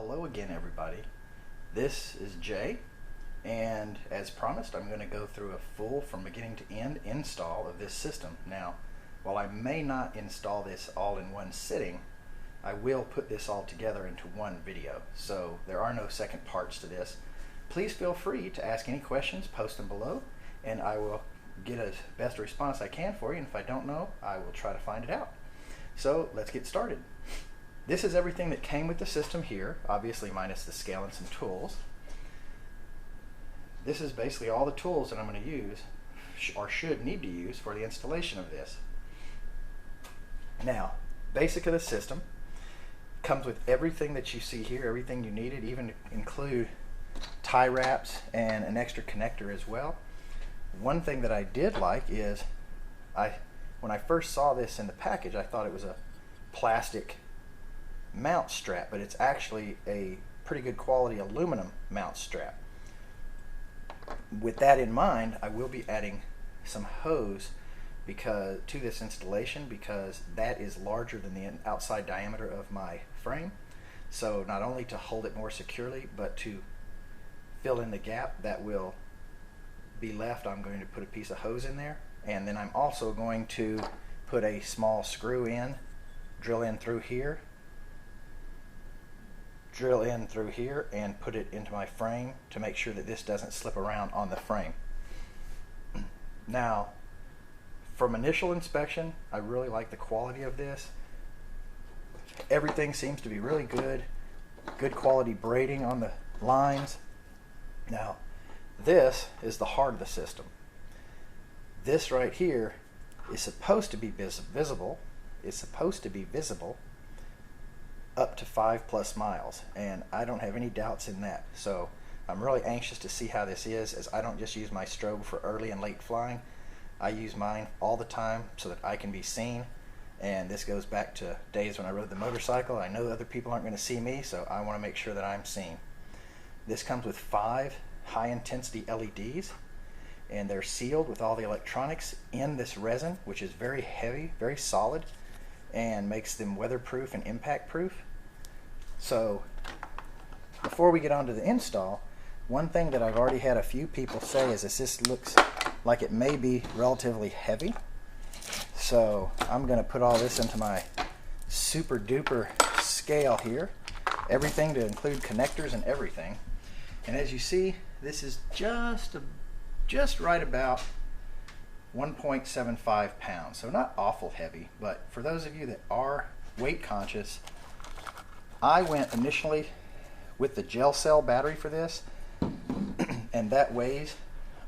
Hello again, everybody. This is Jay, and as promised, I'm going to go through a full from beginning to end install of this system. Now, while I may not install this all in one sitting, I will put this all together into one video, so there are no second parts to this. Please feel free to ask any questions, post them below, and I will get as best a response I can for you, and if I don't know, I will try to find it out. So let's get started. This is everything that came with the system here, obviously minus the scale and some tools. This is basically all the tools that I'm going to use, or should need to use, for the installation of this. Now, basic of the system comes with everything that you see here, everything you needed, even include tie wraps and an extra connector as well. One thing that I did like is, when I first saw this in the package, I thought it was a plastic mount strap, but it's actually a pretty good quality aluminum mount strap. With that in mind, I will be adding some hose to this installation, because that is larger than the outside diameter of my frame. So not only to hold it more securely, but to fill in the gap that will be left, I'm going to put a piece of hose in there, and then I'm also going to put a small screw in, drill in through here, and put it into my frame to make sure that this doesn't slip around on the frame. Now, from initial inspection, I really like the quality of this. Everything seems to be really good quality braiding on the lines. Now, this is the heart of the system. This right here is supposed to be visible. It's supposed to be visible up to 5+ miles, and I don't have any doubts in that. So I'm really anxious to see how this is, as I don't just use my strobe for early and late flying. I use mine all the time so that I can be seen, and this goes back to days when I rode the motorcycle. I know other people aren't going to see me, so I want to make sure that I'm seen. This comes with 5 high-intensity LEDs, and they're sealed with all the electronics in this resin, which is very heavy, very solid, and makes them weatherproof and impact proof. So before we get on to the install, one thing that I've already had a few people say is this looks like it may be relatively heavy. So I'm going to put all this into my super duper scale here, everything to include connectors and everything. And as you see, this is just right about 1.75 pounds, so not awful heavy. But for those of you that are weight conscious, I went initially with the gel cell battery for this, and that weighs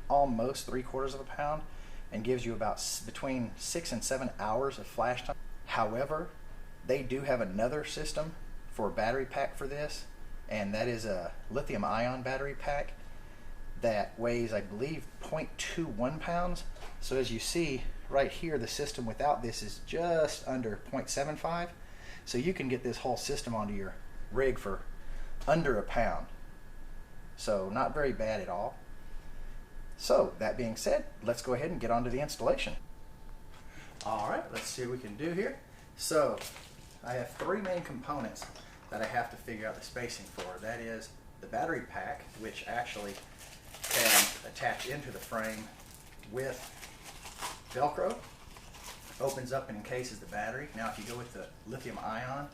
almost 3/4 of a pound and gives you about between 6 and 7 hours of flash time. However, they do have another system for a battery pack for this, and that is a lithium ion battery pack that weighs, I believe, 0.21 pounds. So as you see right here, the system without this is just under 0.75. So you can get this whole system onto your rig for under a pound. So not very bad at all. So that being said, let's go ahead and get on to the installation. All right, let's see what we can do here. So I have 3 main components that I have to figure out the spacing for. That is the battery pack, which actually can attach into the frame with Velcro. Opens up and encases the battery. Now if you go with the lithium ion,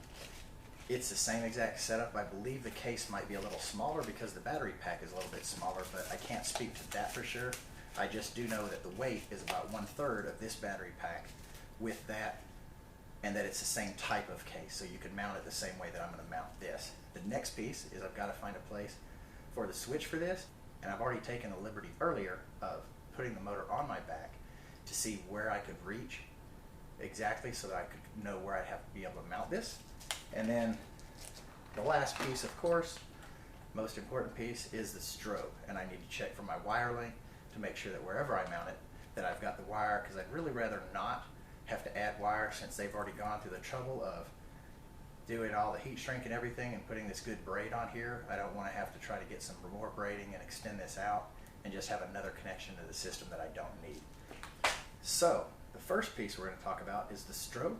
it's the same exact setup. I believe the case might be a little smaller because the battery pack is a little bit smaller, but I can't speak to that for sure. I just do know that the weight is about 1/3 of this battery pack with that, and that it's the same type of case, so you can mount it the same way that I'm going to mount this. The next piece is I've got to find a place for the switch for this, and I've already taken the liberty earlier of putting the motor on my back to see where I could reach exactly, so that I could know where I'd have to be able to mount this. And then the last piece, of course, most important piece, is the strobe, and I need to check for my wire length to make sure that wherever I mount it, that I've got the wire, because I'd really rather not have to add wire, since they've already gone through the trouble of doing all the heat shrink and everything and putting this good braid on here. I don't want to have to try to get some more braiding and extend this out and just have another connection to the system that I don't need. So the first piece we're going to talk about is the strobe,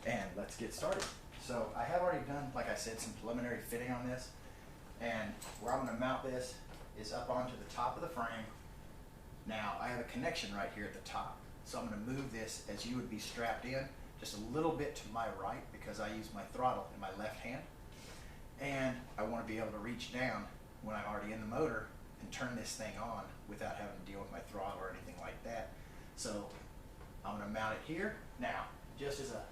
and let's get started. So I have already done, like I said, some preliminary fitting on this, and where I'm going to mount this is up onto the top of the frame. Now I have a connection right here at the top, so I'm going to move this as you would be strapped in, just a little bit to my right because I use my throttle in my left hand, and I want to be able to reach down when I'm already in the motor and turn this thing on without having to deal with my throttle or anything like that. So I'm going to mount it here. Now, just as a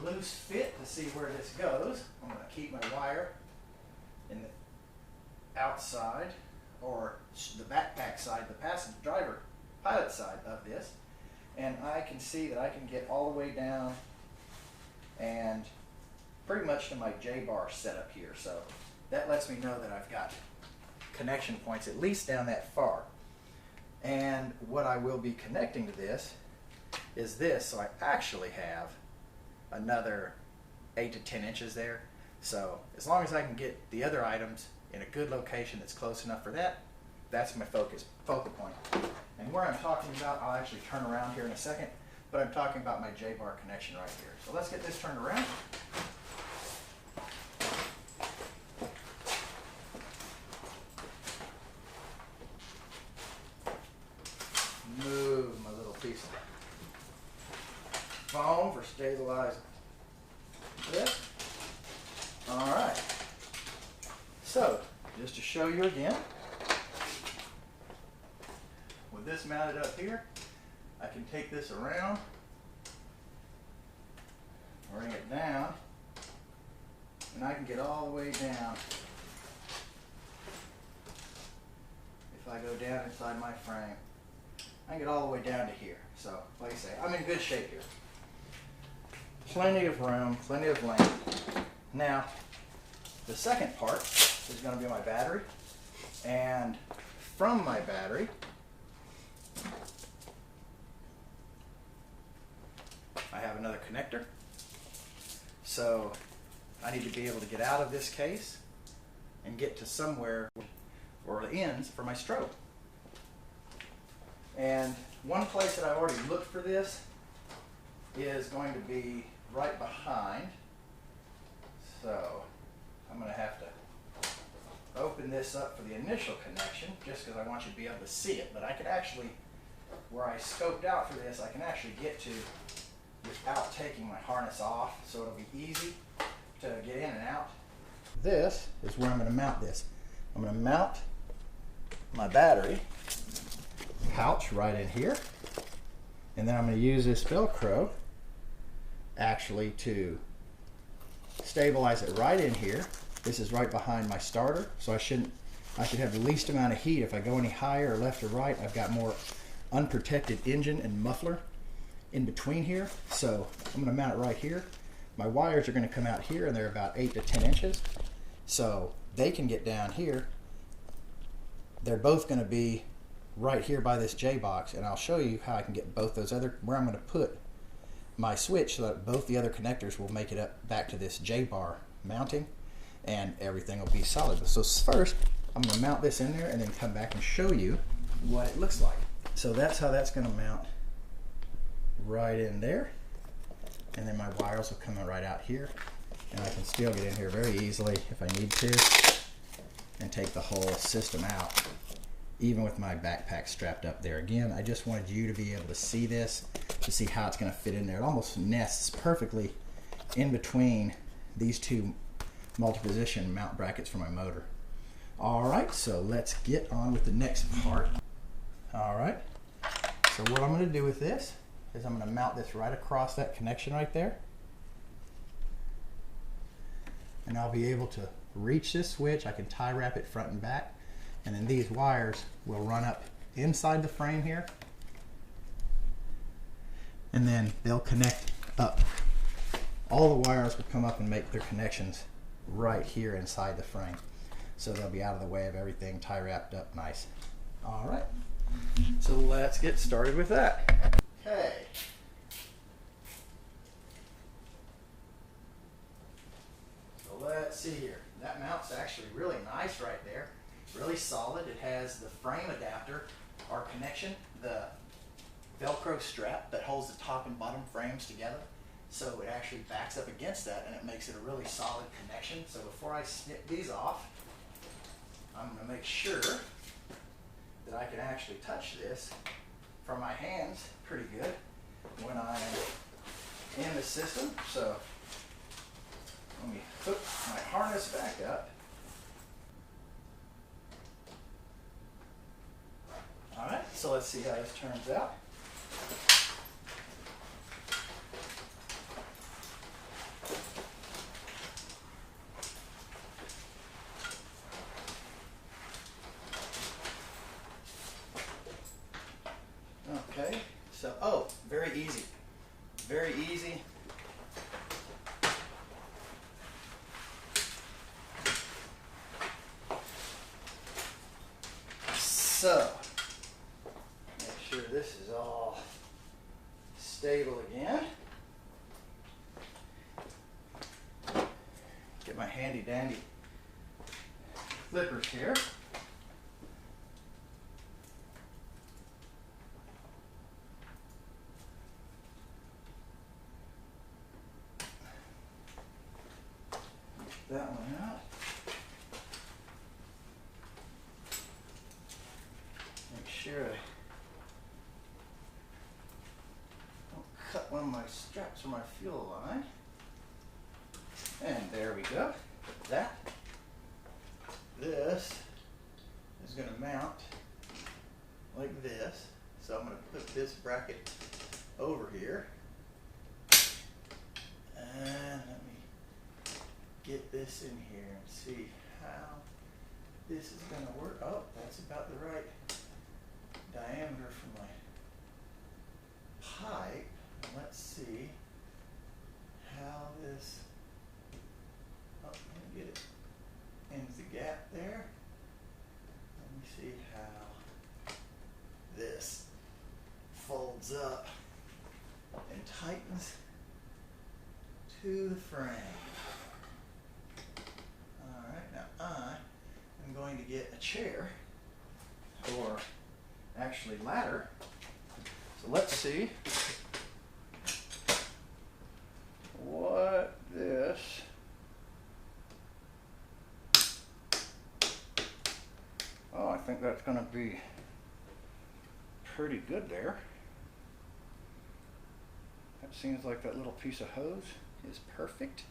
loose fit to see where this goes, I'm going to keep my wire in the outside, or the backpack side, the passenger driver pilot side of this, and I can see that I can get all the way down and pretty much to my J-bar setup here. So that lets me know that I've got connection points at least down that far. And what I will be connecting to this is this, so I actually have another 8 to 10 inches there. So as long as I can get the other items in a good location that's close enough for that, that's my focal point. And where I'm talking about, I'll actually turn around here in a second, but I'm talking about my J-bar connection right here. So let's get this turned around. Move my little piece of foam for stabilizing this. All right. So, just to show you again, with this mounted up here, I can take this around, bring it down, and I can get all the way down. If I go down inside my frame, I can get all the way down to here. So, like I say, I'm in good shape here. Plenty of room, plenty of length. Now, the second part is going to be my battery, and from my battery, I have another connector. So I need to be able to get out of this case and get to somewhere or the ends for my strobe. And one place that I've already looked for this is going to be right behind. So I'm going to have to open this up for the initial connection just because I want you to be able to see it. But I could actually, where I scoped out for this, I can actually get to without taking my harness off, so it'll be easy to get in and out. This is where I'm going to mount this. I'm going to mount my battery pouch right in here, and then I'm going to use this Velcro actually to stabilize it right in here. This is right behind my starter, so I should have the least amount of heat. If I go any higher or left or right, I've got more unprotected engine and muffler in between here. So I'm going to mount it right here. My wires are going to come out here, and they're about 8 to 10 inches. So they can get down here. They're both going to be right here by this J-box, and I'll show you how I can get both those where I'm going to put my switch so that both the other connectors will make it up back to this J-bar mounting, and everything will be solid. So first, I'm going to mount this in there and then come back and show you what it looks like. So that's how that's going to mount right in there, and then my wires will come right out here, and I can still get in here very easily if I need to and take the whole system out, even with my backpack strapped up there. Again, I just wanted you to be able to see this, to see how it's going to fit in there. It almost nests perfectly in between these two multi-position mount brackets for my motor. Alright, so let's get on with the next part. Alright, so what I'm going to do with this is I'm going to mount this right across that connection right there, and I'll be able to reach this switch. I can tie wrap it front and back, and then these wires will run up inside the frame here, and then they'll connect up. All the wires will come up and make their connections right here inside the frame, so they'll be out of the way of everything, tie wrapped up nice. Alright, so let's get started with that. Okay. So let's see here. That mount's actually really nice right there. Really solid. It has the frame adapter, our connection, the Velcro strap that holds the top and bottom frames together, So it actually backs up against that and it makes it a really solid connection. So before I snip these off, I'm going to make sure that I can actually touch this from my hands pretty good when I'm in the system. So let me hook my harness back up. Alright, so let's see how this turns out. Okay, so, oh, very easy. Very easy. So, make sure this is all stable again. Get my handy dandy clippers here. That one out. Make sure I don't cut one of my straps from my fuel line. And there we go. That. This is going to mount like this. So I'm going to put this bracket over here. And let me get this in here and see how this is going to work. Oh, that's about the right diameter for my pipe. And let's see how this, oh, let me get it into the gap there. Let me see how this folds up and tightens to the frame. Alright, now I am going to get a chair, or actually ladder. So let's see what this I think that's going to be pretty good there. That seems like that little piece of hose is perfect.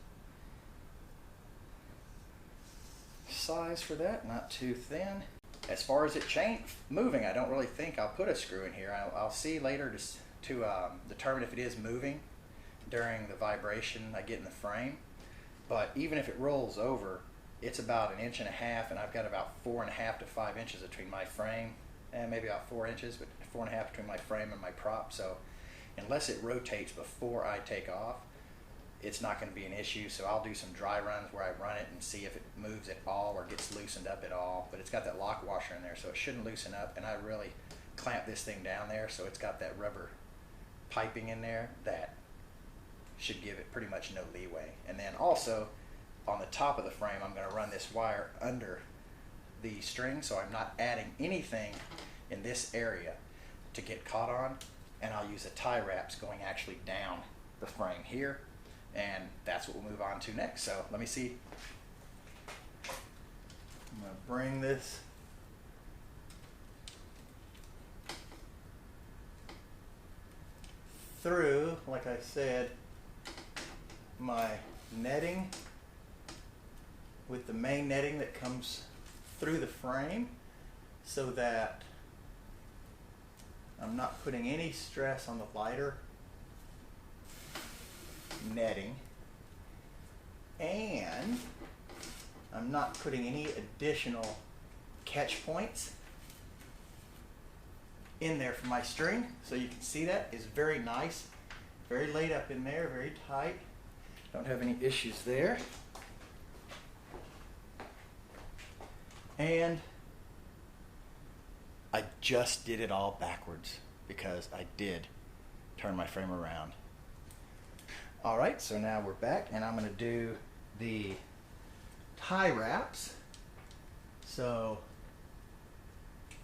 Size for that, not too thin. As far as it moving, I don't really think I'll put a screw in here. I'll see later to determine if it is moving during the vibration I get in the frame. But even if it rolls over, it's about 1.5 inches, and I've got about 4.5 to 5 inches between my frame, and maybe about 4 inches, but 4.5 between my frame and my prop. So unless it rotates before I take off, it's not going to be an issue. So I'll do some dry runs where I run it and see if it moves at all or gets loosened up at all. But it's got that lock washer in there, so it shouldn't loosen up. And I really clamp this thing down there, so it's got that rubber piping in there that should give it pretty much no leeway. And then also on the top of the frame, I'm going to run this wire under the string, so I'm not adding anything in this area to get caught on. And I'll use the tie wraps going actually down the frame here, and that's what we'll move on to next. So let me see. I'm going to bring this through, like I said, my netting with the main netting that comes through the frame, so that I'm not putting any stress on the lighter netting, and I'm not putting any additional catch points in there for my string. So you can see that is very nice, very laid up in there, very tight. Don't have any issues there. And I just did it all backwards because I did turn my frame around. Alright, so now we're back, and I'm going to do the tie wraps. So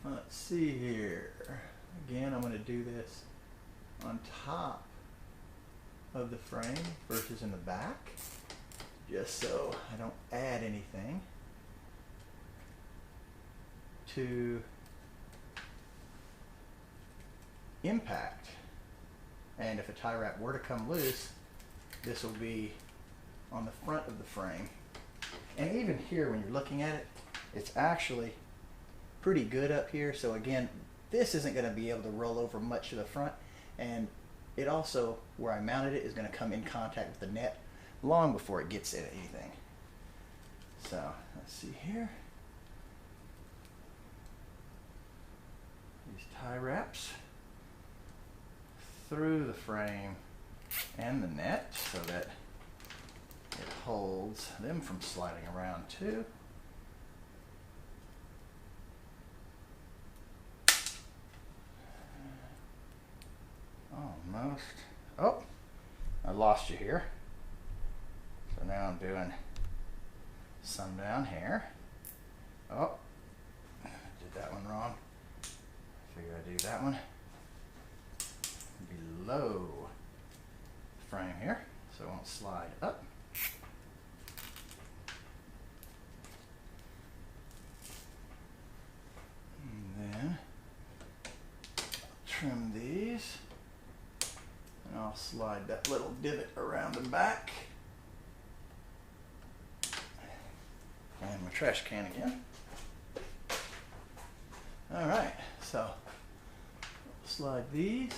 let's see here. Again, I'm going to do this on top of the frame versus in the back, just so I don't add anything to impact. And if a tie wrap were to come loose, this will be on the front of the frame. And even here, when you're looking at it, it's actually pretty good up here. So again, this isn't going to be able to roll over much to the front, and it also, where I mounted it, is going to come in contact with the net long before it gets at anything. So let's see here. These tie wraps through the frame and the net so that it holds them from sliding around too. Almost. Oh, I lost you here. So now I'm doing some down here. Oh, did that one wrong. Figure I'd do that one below the frame here, so it won't slide up. And then trim these, and I'll slide that little divot around the back. And my trash can again. All right, so slide these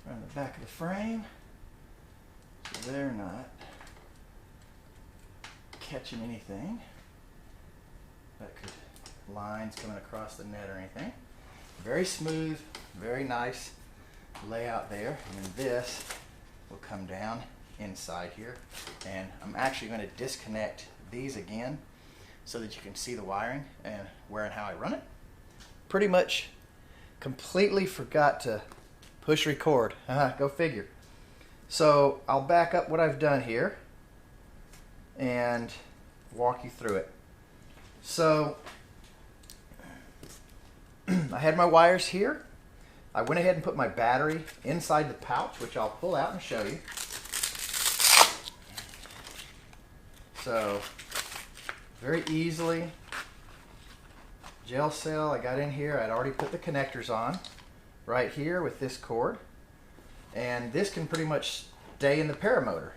around the back of the frame so they're not catching anything that could, lines coming across the net or anything. Very smooth, very nice layout there. And then this will come down inside here, and I'm actually going to disconnect these again so that you can see the wiring and where and how I run it. Pretty much completely forgot to push record. Go figure. So I'll back up what I've done here and walk you through it. So I had my wires here. I went ahead and put my battery inside the pouch, which I'll pull out and show you. So very easily, gel cell I got in here. I'd already put the connectors on right here with this cord, and this can pretty much stay in the paramotor.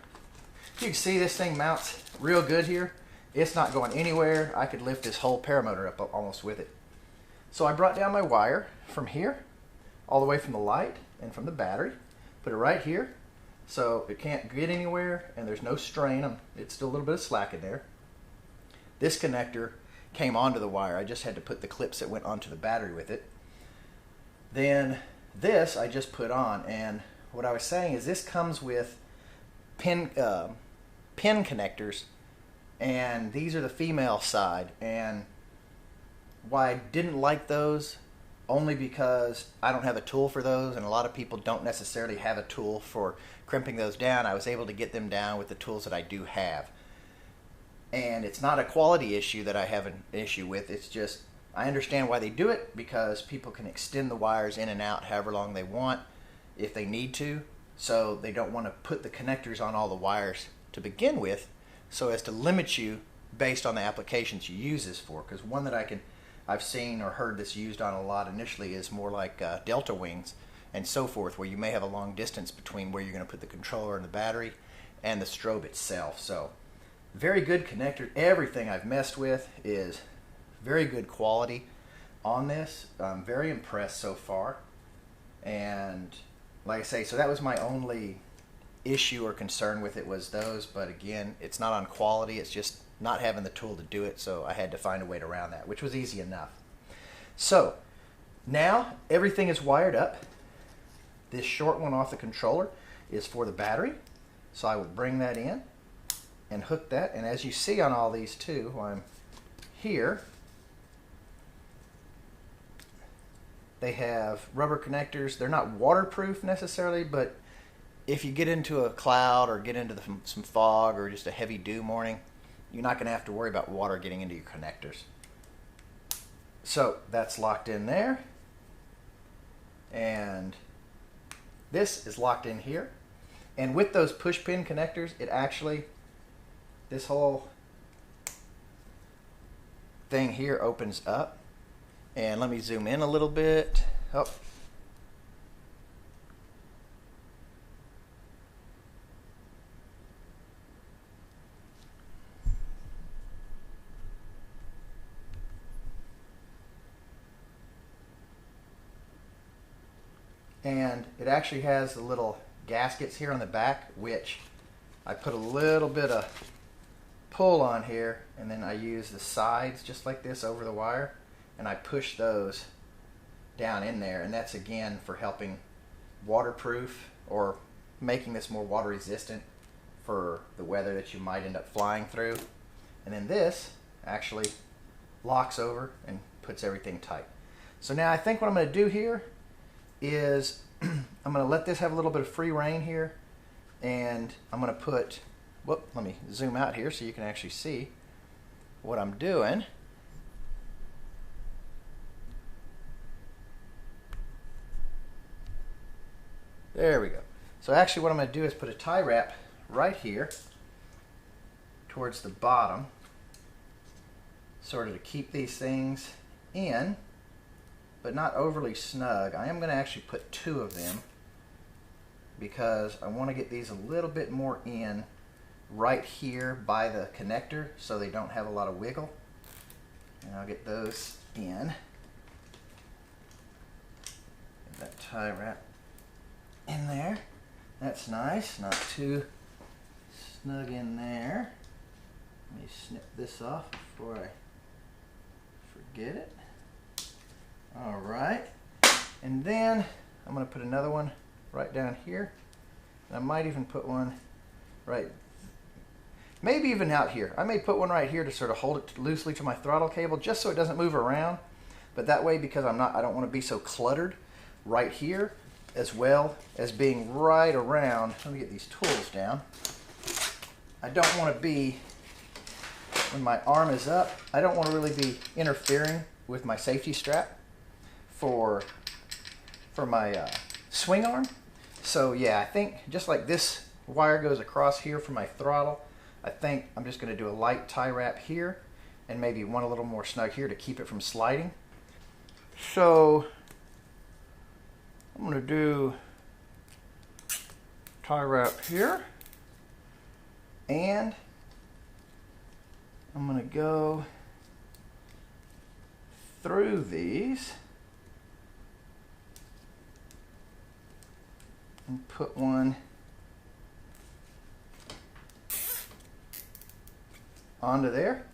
You can see this thing mounts real good here. It's not going anywhere. I could lift this whole paramotor up almost with it. So I brought down my wire from here all the way from the light and from the battery, put it right here so it can't get anywhere and there's no strain. It's still a little bit of slack in there. This connector came onto the wire. I just had to put the clips that went onto the battery with it. Then this I just put on, and what I was saying is this comes with pin connectors, and these are the female side. And why I didn't like those, only because I don't have a tool for those, and a lot of people don't necessarily have a tool for crimping those down. I was able to get them down with the tools that I do have. And it's not a quality issue that I have an issue with. It's just, I understand why they do it, because people can extend the wires in and out however long they want if they need to. So they don't want to put the connectors on all the wires to begin with, so as to limit you based on the applications you use this for. Because one that I've seen or heard this used on a lot initially is more like Delta wings and so forth, where you may have a long distance between where you're going to put the controller and the battery and the strobe itself. So very good connector. Everything I've messed with is very good quality on this. I'm very impressed so far. And like I say, so that was my only issue or concern with it, was those. But again, it's not on quality, it's just not having the tool to do it, so I had to find a way around that, which was easy enough. So now everything is wired up. This short one off the controller is for the battery, so I would bring that in and hook that. And as you see on all these too, while I'm here, they have rubber connectors. They're not waterproof necessarily, but if you get into a cloud or get into some fog or just a heavy dew morning, you're not going to have to worry about water getting into your connectors. So that's locked in there, and this is locked in here. And with those push pin connectors, it actually, this whole thing here opens up. And let me zoom in a little bit. Oh. And it actually has the little gaskets here on the back, which I put a little bit of pull on here, and then I use the sides just like this over the wire, and I push those down in there, and that's again for helping waterproof or making this more water resistant for the weather that you might end up flying through. And then this actually locks over and puts everything tight. So now I think what I'm going to do here is I'm going to let this have a little bit of free rein here, and I'm going to put, whoop, let me zoom out here so you can actually see what I'm doing. There we go. So actually what I'm going to do is put a tie wrap right here towards the bottom, sort of to keep these things in, but not overly snug. I am going to actually put 2 of them because I want to get these a little bit more in right here by the connector so they don't have a lot of wiggle. And I'll get those in. Get that tie wrap in there. That's nice, not too snug in there. Let me snip this off before I forget it. All right, and then I'm going to put another one right down here. And I might even put one right, maybe even out here. I may put one right here to sort of hold it loosely to my throttle cable, just so it doesn't move around. But that way, because I don't want to be so cluttered right here, as well as being right around. Let me get these tools down. I don't want to be, when my arm is up, I don't want to really be interfering with my safety strap for my swing arm. So yeah, I think just like this wire goes across here for my throttle, I think I'm just going to do a light tie wrap here and maybe one a little more snug here to keep it from sliding. So I'm going to do tie wrap here, and I'm going to go through these and put one onto there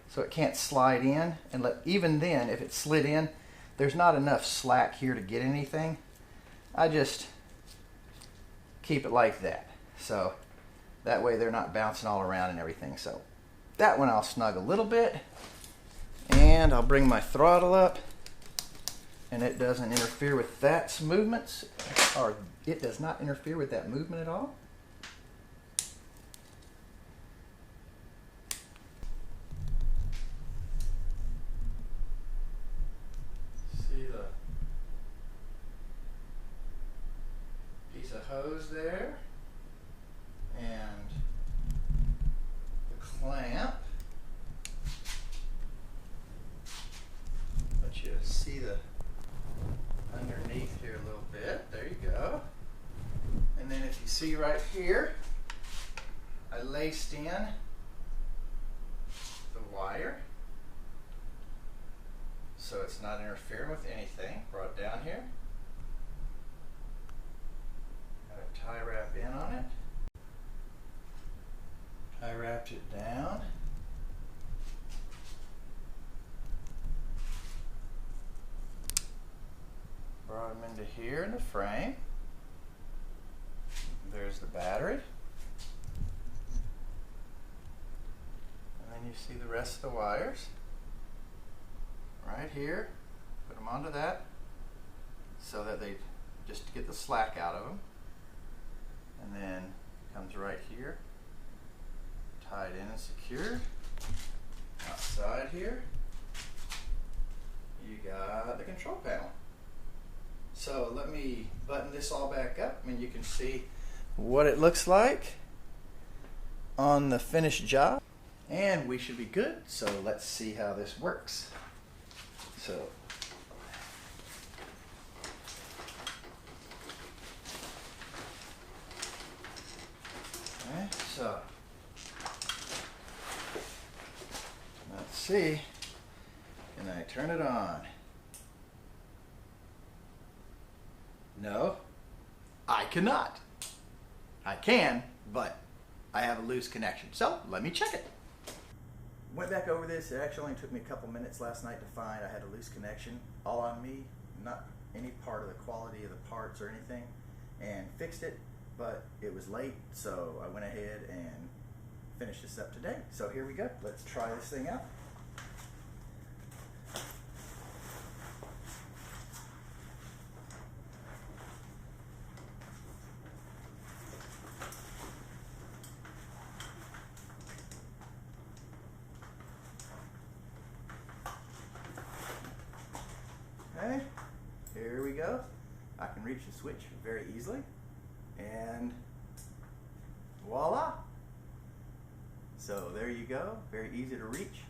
so it can't slide in. And even then, if it slid in, there's not enough slack here to get anything. I just keep it like that, so that way they're not bouncing all around and everything. So that one I'll snug a little bit, and I'll bring my throttle up, and it doesn't interfere with that movements, or it does not interfere with that movement at all. See the piece of hose there, and the clamp. Let you see the underneath here a little bit. There you go. And then if you see right here, I laced in the wire so it's not interfering with anything. Brought it down here. Got a tie wrap in on it. Tie wrapped it down. Brought them into here in the frame. There's the battery. And then you see the rest of the wires. Right here. Put them onto that so that they just get the slack out of them. And then comes right here. Tied in and secured. Outside here, you got the control panel. So let me button this all back up, and you can see what it looks like on the finished job. And we should be good, so let's see how this works. So, okay, so let's see. Can I turn it on? No, I cannot. I can, but I have a loose connection. So let me check it. Went back over this. It actually only took me a couple minutes last night to find I had a loose connection. All on me, not any part of the quality of the parts or anything, and fixed it, but it was late, so I went ahead and finished this up today. So here we go. Let's try this thing out. Okay, here we go. I can reach the switch very easily, and voila. So there you go, very easy to reach.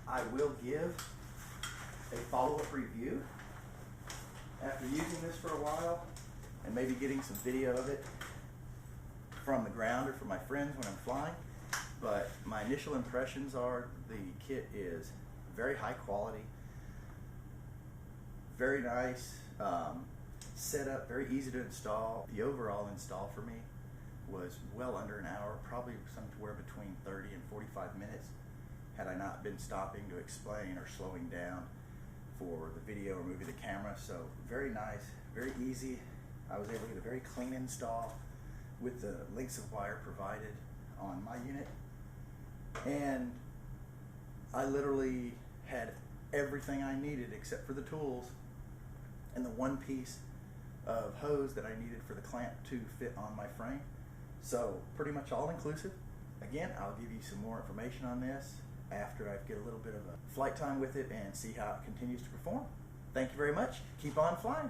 I will give a follow-up review after using this for a while and maybe getting some video of it from the ground or from my friends when I'm flying. But my initial impressions are the kit is very high quality, very nice setup, very easy to install. The overall install for me was well under an hour, probably somewhere between 30 and 45 minutes, had I not been stopping to explain or slowing down for the video or moving the camera. So very nice, very easy. I was able to get a very clean install with the lengths of wire provided on my unit, and I literally had everything I needed except for the tools and the one piece of hose that I needed for the clamp to fit on my frame. So pretty much all inclusive. Again, I'll give you some more information on this after I get a little bit of a flight time with it and see how it continues to perform. Thank you very much. Keep on flying.